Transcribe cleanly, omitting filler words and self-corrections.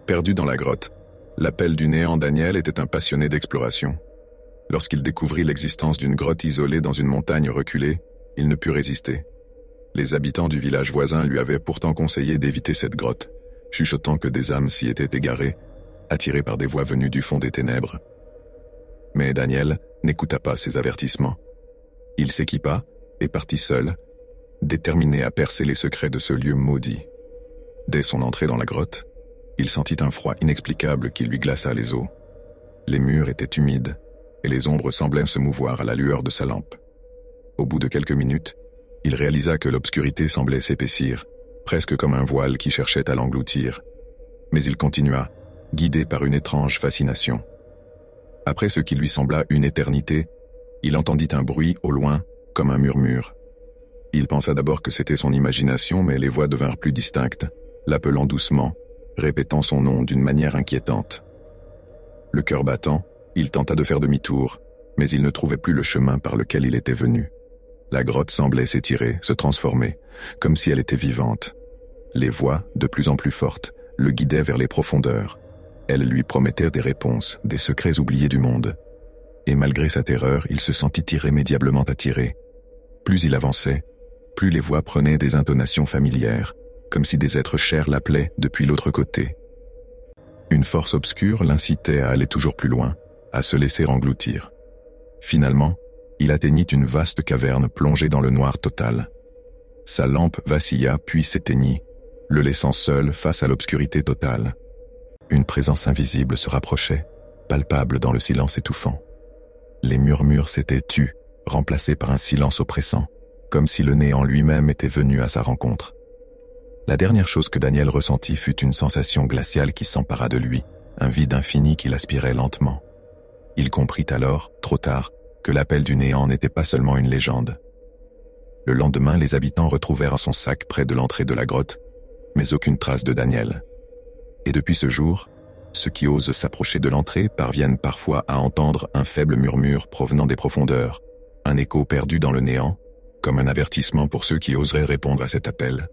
Perdu dans la grotte, l'appel du néant Daniel était un passionné d'exploration. Lorsqu'il découvrit l'existence d'une grotte isolée dans une montagne reculée, il ne put résister. Les habitants du village voisin lui avaient pourtant conseillé d'éviter cette grotte, chuchotant que des âmes s'y étaient égarées, attirées par des voix venues du fond des ténèbres. Mais Daniel n'écouta pas ces avertissements. Il s'équipa et partit seul, déterminé à percer les secrets de ce lieu maudit. Dès son entrée dans la grotte, il sentit un froid inexplicable qui lui glaça les os. Les murs étaient humides et les ombres semblaient se mouvoir à la lueur de sa lampe. Au bout de quelques minutes, il réalisa que l'obscurité semblait s'épaissir, presque comme un voile qui cherchait à l'engloutir. Mais il continua, guidé par une étrange fascination. Après ce qui lui sembla une éternité, il entendit un bruit au loin, comme un murmure. Il pensa d'abord que c'était son imagination, mais les voix devinrent plus distinctes, l'appelant doucement, répétant son nom d'une manière inquiétante. Le cœur battant, il tenta de faire demi-tour, mais il ne trouvait plus le chemin par lequel il était venu. La grotte semblait s'étirer, se transformer, comme si elle était vivante. Les voix, de plus en plus fortes, le guidaient vers les profondeurs. Elles lui promettaient des réponses, des secrets oubliés du monde. Et malgré sa terreur, il se sentit irrémédiablement attiré. Plus il avançait, plus les voix prenaient des intonations familières, comme si des êtres chers l'appelaient depuis l'autre côté. Une force obscure l'incitait à aller toujours plus loin, à se laisser engloutir. Finalement, il atteignit une vaste caverne plongée dans le noir total. Sa lampe vacilla puis s'éteignit, le laissant seul face à l'obscurité totale. Une présence invisible se rapprochait, palpable dans le silence étouffant. Les murmures s'étaient tus, remplacés par un silence oppressant, comme si le néant lui-même était venu à sa rencontre. La dernière chose que Daniel ressentit fut une sensation glaciale qui s'empara de lui, un vide infini qui l'aspirait lentement. Il comprit alors, trop tard, que l'appel du néant n'était pas seulement une légende. Le lendemain, les habitants retrouvèrent son sac près de l'entrée de la grotte, mais aucune trace de Daniel. Et depuis ce jour, ceux qui osent s'approcher de l'entrée parviennent parfois à entendre un faible murmure provenant des profondeurs, un écho perdu dans le néant, comme un avertissement pour ceux qui oseraient répondre à cet appel.